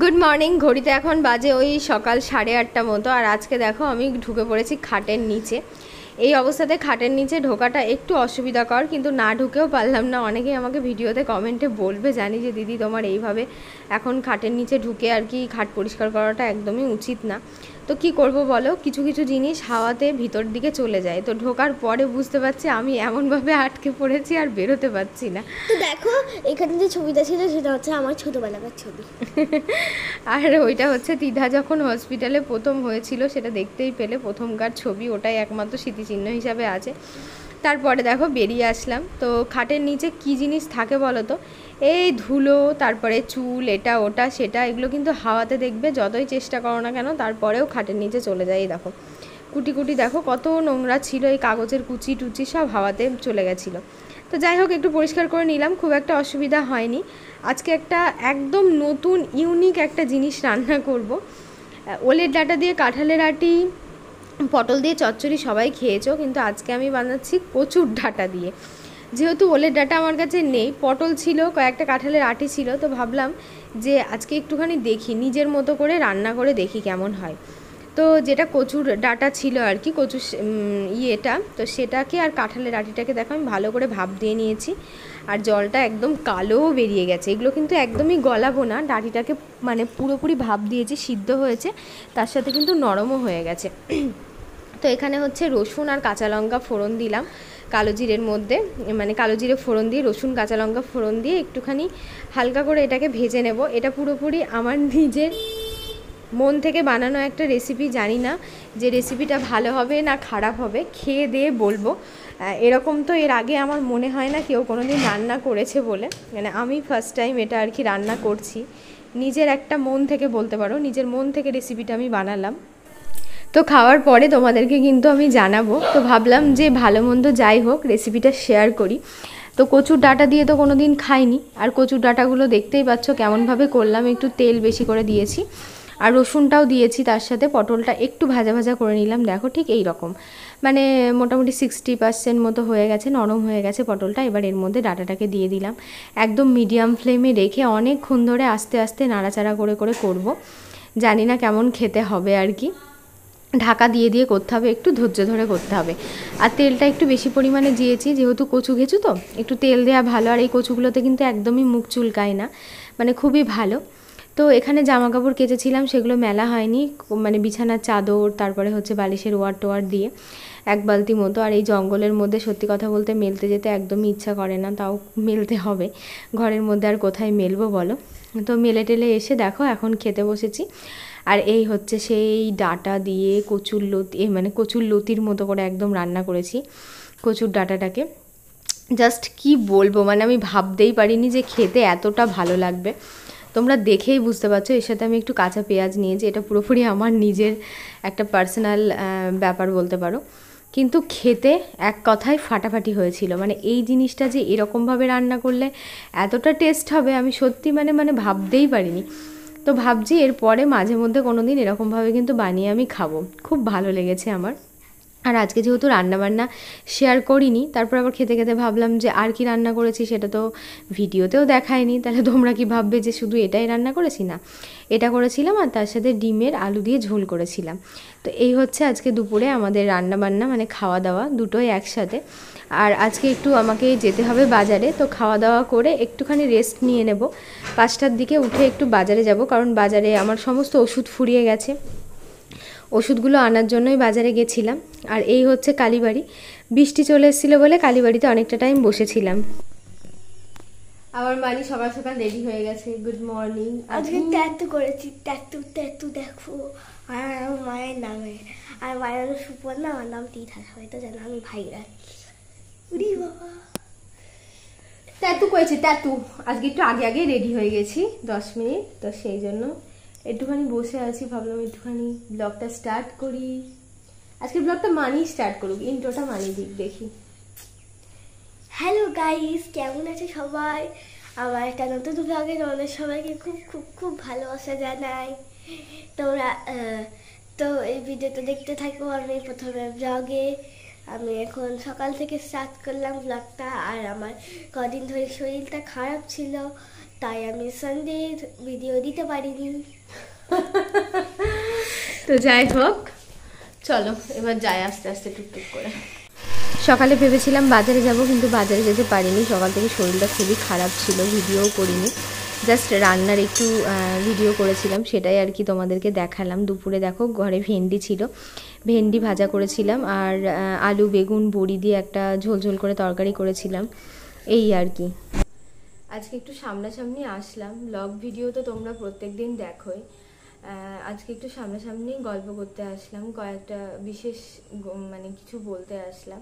Good morning. ঘড়িতে এখন বাজে ওই সকাল 8:30 মতো। আর আজকে দেখো আমি ঢুকে পড়েছি খাটের নিচে। এই অবস্থাতে খাটের নিচে ঢোকাটা একটু অসুবিধাকর, কিন্তু না ঢুকেও পারলাম না। অনেকেই আমাকে ভিডিওতে কমেন্টে বলবে, জানি যে দিদি তোমার এইভাবে এখন খাটের নিচে ঢুকে আর কি খাট পরিষ্কার করাটা একদমই উচিত না। তো কি করব বলো, কিছু কিছু জিনিস হাওয়াতে ভিতর দিকে চলে যায়। তো ঢোকার পরে বুঝতে পারছি আমি এমনভাবে আটকে পড়েছি আর বেরোতে পারছি না। তো দেখো এখানে যে ছবিটা ছিল সেটা হচ্ছে আমার ছোটোবেলাকার ছবি। আর ওইটা হচ্ছে তিধা যখন হসপিটালে প্রথম হয়েছিল সেটা দেখতেই পেলে, প্রথমকার ছবি। ওটাই একমাত্র স্মৃতিচিহ্ন হিসাবে আছে। তারপরে দেখো বেরিয়ে আসলাম। তো খাটের নিচে কি জিনিস থাকে বলো তো, এই ধুলো, তারপরে চুল, এটা ওটা সেটা, এগুলো কিন্তু হাওয়াতে দেখবে যতই চেষ্টা করো না কেন তারপরেও খাটের নিচে চলে যায়। দেখো কুটি কুটি, দেখো কত নোংরা ছিল, এই কাগজের কুচি টুচি সব হাওয়াতে চলে গেছিলো। তো যাই হোক, একটু পরিষ্কার করে নিলাম, খুব একটা অসুবিধা হয়নি। আজকে একটা একদম নতুন ইউনিক একটা জিনিস রান্না করব। ওলের ডাঁটা দিয়ে কাঁঠালের আটি, পটল দিয়ে চচ্চড়ি সবাই খেয়েছো, কিন্তু আজকে আমি বানাচ্ছি কচুর ডাঁটা দিয়ে। যেহেতু ওলের ডাঁটা আমার কাছে নেই, পটল ছিল, কয়েকটা কাঁঠালের আটি ছিল, তো ভাবলাম যে আজকে একটুখানি দেখি, নিজের মতো করে রান্না করে দেখি কেমন হয়। তো যেটা কচুর ডাঁটা ছিল আর কি, কচুর ইয়েটা, তো সেটাকে আর কাঁঠালের আটিটাকে দেখো আমি ভালো করে ভাপ দিয়ে নিয়েছি। আর জলটা একদম কালোও বেরিয়ে গেছে। এগুলো কিন্তু একদমই গলাবো না, ডাঁটিটাকে মানে পুরোপুরি ভাপ দিয়েছি, সিদ্ধ হয়েছে, তার সাথে কিন্তু নরমও হয়ে গেছে। তো এখানে হচ্ছে রসুন আর কাঁচা লঙ্কা ফোড়ন দিলাম কালো জিরের মধ্যে, মানে কালো জিরে ফোড়ন দিয়ে রসুন কাঁচা লঙ্কা ফোড়ন দিয়ে একটুখানি হালকা করে এটাকে ভেজে নেব। এটা পুরোপুরি আমার নিজের মন থেকে বানানো একটা রেসিপি। জানি না যে রেসিপিটা ভালো হবে না খারাপ হবে, খেয়ে দিয়ে বলবো। এরকম তো এর আগে আমার মনে হয় না কেউ কোনো দিন রান্না করেছে বলে, মানে আমি ফার্স্ট টাইম এটা আর কি রান্না করছি। নিজের একটা মন থেকে বলতে পারো, নিজের মন থেকে রেসিপিটা আমি বানালাম। তো খাওয়ার পরে তোমাদেরকে কিন্তু আমি জানাবো। তো ভাবলাম যে ভালো মন্দ যাই হোক রেসিপিটা শেয়ার করি। তো কচুর ডাঁটা দিয়ে তো কোনো দিন খাইনি, আর কচুর ডাঁটাগুলো দেখতেই পাচ্ছ কেমনভাবে করলাম, একটু তেল বেশি করে দিয়েছি, আর রসুনটাও দিয়েছি, তার সাথে পটলটা একটু ভাজা ভাজা করে নিলাম। দেখো ঠিক এই রকম, মানে মোটামুটি 60% মতো হয়ে গেছে, নরম হয়ে গেছে পটলটা। এবার এর মধ্যে ডাঁটাটাকে দিয়ে দিলাম, একদম মিডিয়াম ফ্লেমে রেখে অনেকক্ষণ ধরে আস্তে আস্তে নাড়াচাড়া করে করে করব। জানি না কেমন খেতে হবে আর কি, ঢাকা দিয়ে দিয়ে করতে হবে, একটু ধৈর্য ধরে করতে হবে। আর তেলটা একটু বেশি পরিমাণে দিয়েছি, যেহেতু কচু ঘেঁচু তো একটু তেল দেওয়া ভালো। আর এই কচুগুলোতে কিন্তু একদমই মুখ চুলকায় না, মানে খুবই ভালো। তো এখানে জামা কাপড় কেচেছিলাম, সেগুলো মেলা হয়নি, মানে বিছানার চাদর, তারপরে হচ্ছে বালিশের ওয়ার টোয়ার দিয়ে এক বালতি মতো। আর এই জঙ্গলের মধ্যে সত্যি কথা বলতে মেলতে যেতে একদমই ইচ্ছা করে না, তাও মেলতে হবে, ঘরের মধ্যে আর কোথায় মেলবো বলো। তো মেলে টেলে এসে দেখো এখন খেতে বসেছি। আর এই হচ্ছে সেই ডাঁটা দিয়ে কচুর লতি, মানে কচুর লতির মতো করে একদম রান্না করেছি কচুর ডাঁটাটাকে। জাস্ট কি বলবো, মানে আমি ভাবতেই পারিনি যে খেতে এতটা ভালো লাগবে। তোমরা দেখেই বুঝতে পারছো। এর সাথে আমি একটু কাঁচা পেঁয়াজ নিয়েছি, এটা পুরোপুরি আমার নিজের একটা পার্সোনাল ব্যাপার বলতে পারো, কিন্তু খেতে এক কথায় ফাটাফাটি হয়েছিল। মানে এই জিনিসটা যে এরকমভাবে রান্না করলে এতটা টেস্ট হবে আমি সত্যি মানে ভাবতেই পারিনি। তো ভাবছি এরপরে মাঝে মধ্যে কোনো দিন এরকমভাবে কিন্তু বানিয়ে আমি খাবো, খুব ভালো লেগেছে আমার। আর আজকে যেহেতু রান্নাবান্না শেয়ার করিনি, তারপর আবার খেতে খেতে ভাবলাম যে আর কি রান্না করেছি সেটা তো ভিডিওতেও দেখায়নি, তাহলে তোমরা কি ভাববে যে শুধু এটাই রান্না করেছি। না, এটা করেছিলাম আর তার সাথে ডিমের আলু দিয়ে ঝোল করেছিলাম। তো এই হচ্ছে আজকে দুপুরে আমাদের রান্নাবান্না, মানে খাওয়া দাওয়া দুটোই একসাথে। আর আজকে একটু আমাকে যেতে হবে বাজারে, তো খাওয়া দাওয়া করে একটুখানি রেস্ট নিয়ে নেব। 5টার দিকে উঠে একটু বাজারে যাব, কারণ বাজারে আমার সমস্ত ওষুধ ফুরিয়ে গেছে, ওষুধগুলো আনার জন্যই বাজারে গেছিলাম। আর এই হচ্ছে কালীবাড়ি, বৃষ্টি চলে এসেছিলো বলে কালীবাড়িতে অনেকটা টাইম বসেছিলাম। আমার মানি সকাল সকাল রেডি হয়ে গেছে। Good morning. আজকে ট্যাটু করেছি, ট্যাটু ট্যাটু দেখো, আর আমার মায়ের নামে, আর মায়ের নাম সুপর্ণা, আমার নাম তিথা, সবাই তো জানো আমি ভাইরাল। উরি বাবা, ট্যাটু করেছে ট্যাটু। আজকে একটু আগে আগে রেডি হয়ে গেছি 10 মিনিট, তো সেই জন্য একটুখানি বসে আছি, ভাবলাম একটুখানি ব্লগটা স্টার্ট করি। আজকে ব্লগটা মানি স্টার্ট করুক, ইন্ট্রোটা মানি দিক দেখি। হ্যালো গাইস, কেমন আছে সবাই? আমার একটা নতুন ব্লগে তোমাদের সবাইকে খুব খুব খুব ভালোবাসা জানাই। তোমরা তো এই ভিডিওটা দেখতে থাকো। আমি প্রথমে ব্লগে, আমি এখন সকাল থেকে স্টার্ট করলাম ব্লগটা। আর আমার কদিন ধরে শরীরটা খারাপ ছিল, তাই আমি সানডের ভিডিও দিতে পারিনি। তো যাই হোক, চলো এবার যাই আস্তে আস্তে টুকটুক করে। সকালে ভেবেছিলাম বাজারে যাব, কিন্তু বাজারে যেতে পারিনি। সকাল থেকে শরীরটা খুবই খারাপ ছিল, ভিডিও করিনি, জাস্ট রান্নার একটু ভিডিও করেছিলাম, সেটাই আর কি তোমাদেরকে দেখালাম। দুপুরে দেখো ঘরে ভেন্ডি ছিল, ভেন্ডি ভাজা করেছিলাম, আর আলু বেগুন বড়ি দিয়ে একটা ঝোলঝোল করে তরকারি করেছিলাম, এই আর কি। আজকে একটু সামনাসামনি আসলাম, ব্লগ ভিডিও তো তোমরা প্রত্যেক দিন দেখোই, আজকে একটু সামনাসামনি গল্প করতে আসলাম, কয়েকটা বিশেষ মানে কিছু বলতে আসলাম।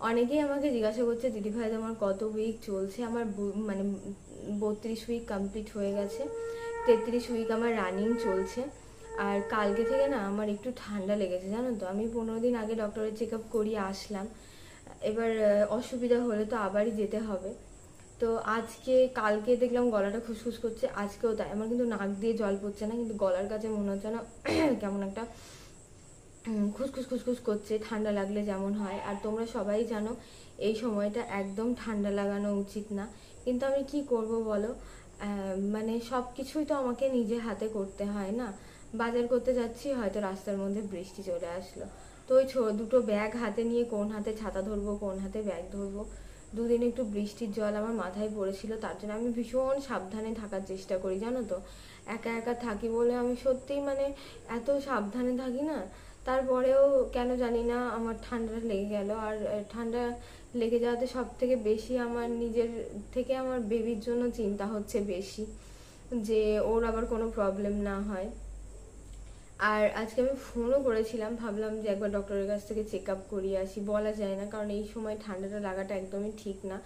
অনেকেই আমাকে জিজ্ঞাসা করছে দিদিভাই তোমার কত উইক চলছে। আমার মানে 32 উইক কমপ্লিট হয়ে গেছে, 33 উইক আমার রানিং চলছে। আর কালকে থেকে না আমার একটু ঠান্ডা লেগেছে, জানো তো। আমি 15 দিন আগে ডক্টরের চেক আপ করিয়ে আসলাম, এবার অসুবিধা হলে তো আবারই যেতে হবে। তো আজকে কালকে দেখলাম গলাটা খুসখুস করছে, আজকেও তাই। আমার কিন্তু নাক দিয়ে জল পড়ছে না, কিন্তু গলার কাছে মনে হচ্ছে না কেমন একটা খুসখুস খুসখুস করছে, ঠান্ডা লাগলে যেমন হয়। আর তোমরা সবাই জানো এই সময়টা একদম ঠান্ডা লাগানো উচিত না, কিন্তু আমি কি করব বলো, মানে সব কিছুই তো আমাকে নিজে হাতে করতে হয় না। বাজার করতে যাচ্ছি, হয়তো রাস্তার মধ্যে বৃষ্টি চলে আসলো, তো ওই দুটো ব্যাগ হাতে নিয়ে কোন হাতে ছাতা ধরবো কোন হাতে ব্যাগ ধরবো। দুদিন একটু বৃষ্টির জল আমার মাথায় পড়েছিল, তার জন্য আমি ভীষণ সাবধানে থাকার চেষ্টা করি, জানো তো। একা একা থাকি বলে আমি সত্যিই মানে এত সাবধানে থাকি না, তারপরেও কেন জানি না আমার ঠান্ডা লেগে গেল। আর ঠান্ডা লেগে যাওয়াতে সব থেকে বেশি আমার নিজের থেকে আমার বেবির জন্য চিন্তা হচ্ছে বেশি, যে ওর আবার কোনো প্রবলেম না হয়। আর আজকে আমি ফোনও করেছিলাম, ভাবলাম যে একবার ডক্টরের কাছ থেকে চেক আপ করিয়ে আসি, বলা যায় না, কারণ এই সময় ঠান্ডাটা লাগাটা একদমই ঠিক না।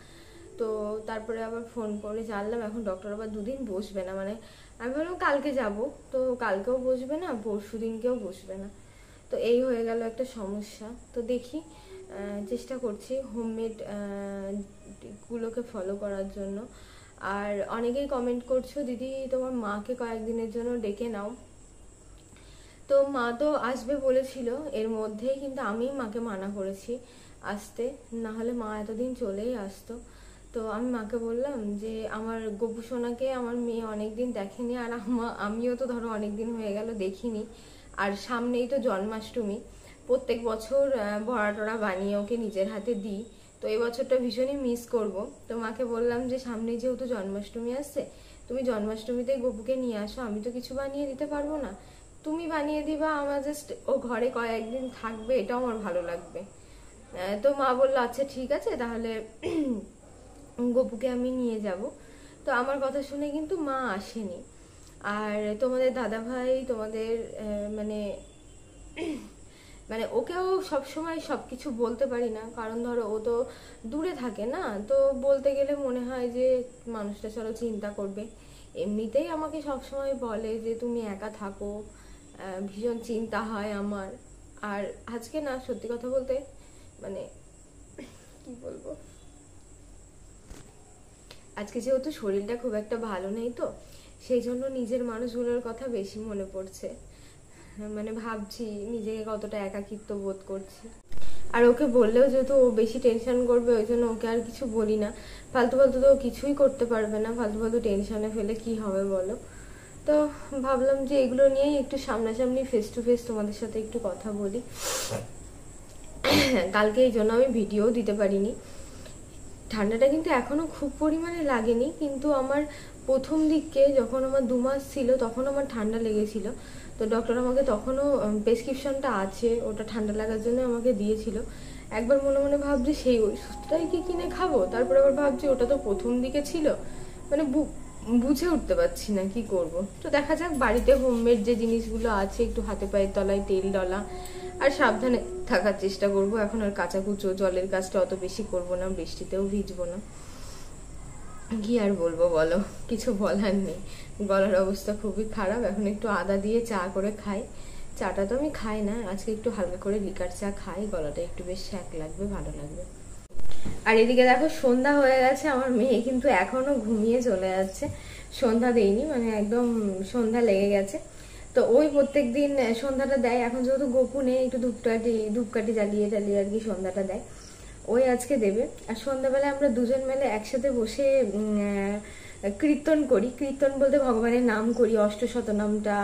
তো তারপরে আবার ফোন করে জানলাম এখন ডক্টর আবার 2 দিন বসবে না, মানে আমি বললাম কালকে যাব, তো কালকেও বসবে না, পরশু দিনকেও বসবে না। তো এই হয়ে গেল একটা সমস্যা। তো দেখি, চেষ্টা করছি হোমমেড গুলোকে ফলো করার জন্য। আর অনেকেই কমেন্ট করছো দিদি তোমার মাকে কয়েকদিনের জন্য ডেকে নাও। তো মা তো আসবে বলেছিল এর মধ্যেই, কিন্তু আমি মাকে মানা করেছি আসতে, না হলে মা এতদিন চলেই আসতো। তো আমি মাকে বললাম যে আমার গপু সোনাকে আমার মেয়ে অনেকদিন দেখেনি, আর আমিও তো ধরো অনেকদিন হয়ে গেল দেখিনি। আর সামনেই তো জন্মাষ্টমী, প্রত্যেক বছর বড়া টড়া বানিয়ে ওকে নিজের হাতে দিই, তো এই বছরটা ভীষণই মিস করব। তো মাকে বললাম যে সামনে যেহেতু জন্মাষ্টমী আসছে, তুমি জন্মাষ্টমীতে গপুকে নিয়ে আসো, আমি তো কিছু বানিয়ে দিতে পারবো না, তুমি বানিয়ে দিবা, আমার জাস্ট ও ঘরে কয়েকদিন থাকবে, এটাও আমার ভালো লাগবে। তো মা বললো আচ্ছা ঠিক আছে তাহলে গপুকে আমি নিয়ে যাব। তো আমার কথা শুনে কিন্তু মা আসেনি। আর তোমাদের দাদাভাই তোমাদের মানে মানে ওকেও সবসময় সবকিছু বলতে পারি না, কারণ ধরো ও তো দূরে থাকে না, তো বলতে গেলে মনে হয় যে মানুষটা চলো চিন্তা করবে। এমনিতেই আমাকে সবসময় বলে যে তুমি একা থাকো, ভীষণ চিন্তা হয় আমার। আর আজকে না সত্যি কথা বলতে মানে কি বলবো, আজকে যেহেতু শরীরটা খুব একটা ভালো নেই, তো সেই জন্য নিজের মানুষগুলোর কথা বেশি মনে পড়ছে, মানে ভাবছি নিজেকে কতটা একাকিত্ব বোধ করছি। আর ওকে বললেও যেহেতু ও বেশি টেনশন করবে, ওই জন্য ওকে আর কিছু বলি না। ফালতু ফালতু তো কিছুই করতে পারবে না, ফালতু ফালতু টেনশনে ফেলে কি হবে বলো। তো ভাবলাম যে এগুলো নিয়েই একটু সামনাসামনি ফেস টু ফেস তোমাদের সাথে একটু কথা বলি। কালকে এই জন্য আমি ভিডিও দিতে পারিনি। ঠান্ডাটা কিন্তু এখনো খুব পরিমাণে লাগেনি, কিন্তু আমার প্রথম দিকে যখন আমার 2 মাস ছিল তখন আমার ঠান্ডা লেগেছিল। তো ডক্টর আমাকে তখনও প্রেসক্রিপশনটা আছে, ওটা ঠান্ডা লাগার জন্য আমাকে দিয়েছিল। একবার মনে মনে ভাবছি সেই ওষুধটাই কি কিনে খাবো, তারপর আবার ভাবছি ওটা তো প্রথম দিকে ছিল, মানে বুঝে উঠতে পারছি না কি করব। তো দেখা যাক, বাড়িতে হোমমেড যে জিনিসগুলো আছে একটু হাতে পায়ের তলায় তেল ডলা, আর সাবধানে থাকার চেষ্টা করব। এখন আর কাঁচা কুচো জলের কাজটা অত বেশি করব না, বৃষ্টিতেও ভিজবো না। কি আর বলবো বলো, কিছু বলার নেই, গলার অবস্থা খুবই খারাপ। এখন একটু আদা দিয়ে চা করে খাই, চাটা তো আমি খাই না, আজকে একটু হালকা করে লিকার চা খাই, গলাটা একটু বেশ শ্যাক লাগবে, ভালো লাগবে। আর এদিকে দেখো সন্ধ্যা হয়ে গেছে, আমার মেয়ে কিন্তু এখনো ঘুমিয়ে চলে যাচ্ছে, সন্ধ্যা দেয়নি, মানে একদম সন্ধ্যা লেগে গেছে। তো ওই প্রত্যেক দিন সন্ধ্যাটা দেয়, এখন যেহেতু গপু নেই একটু ধূপকাঠি জ্বালিয়ে জ্বালিয়ে আর কি সন্ধ্যাটা দেয়, ওই আজকে দেবে। আর সন্ধ্যাবেলায় আমরা দুজন মিলে একসাথে বসে কীর্তন করি। কীর্তন বলতে ভগবানের নাম করি, অষ্টশতনামটা,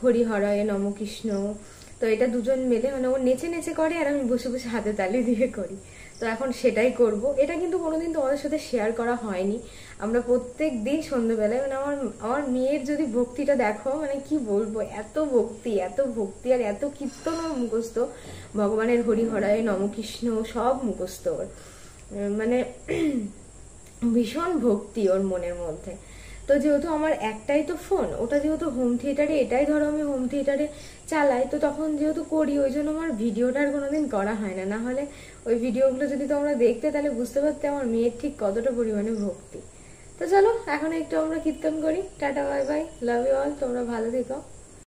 হরিহরয়ে নম কৃষ্ণ। তো এটা দুজন মিলে, মানে ও নেচে নেচে করে আর আমি বসে বসে হাতে তালি দিয়ে করি। তো এখন সেটাই করব। এটা কিন্তু কোনোদিন তোমাদের সাথে শেয়ার করা হয়নি। আমরা প্রত্যেক দিন সন্ধ্যেবেলায়, মানে আমার আমার মেয়ের যদি ভক্তিটা দেখো, মানে কি বলবো, এত ভক্তি, এত ভক্তি, আর এত কীর্তনও মুখস্থ, ভগবানের হরিহরায় নম কৃষ্ণ সব মুখস্থ ওর। মানে ভীষণ ভক্তি ওর মনের মধ্যে। তো যেহেতু আমার একটাই তো ফোন, ওটা যেহেতু হোম থিয়েটারে, এটাই ধরো আমি হোম থিয়েটারে চালাই, তো তখন যেহেতু করি, ওই জন্য আমার ভিডিওটা আর কোনোদিন করা হয় না। না হলে ওই ভিডিওগুলো যদি তোমরা দেখতে, তাহলে বুঝতে পারতে আমার মেয়ের ঠিক কতটা পরিমাণে ভক্তি। তো চলো এখন একটু আমরা কীর্তন করি। Tata, bye bye, love you all, তোমরা ভালো থেকো।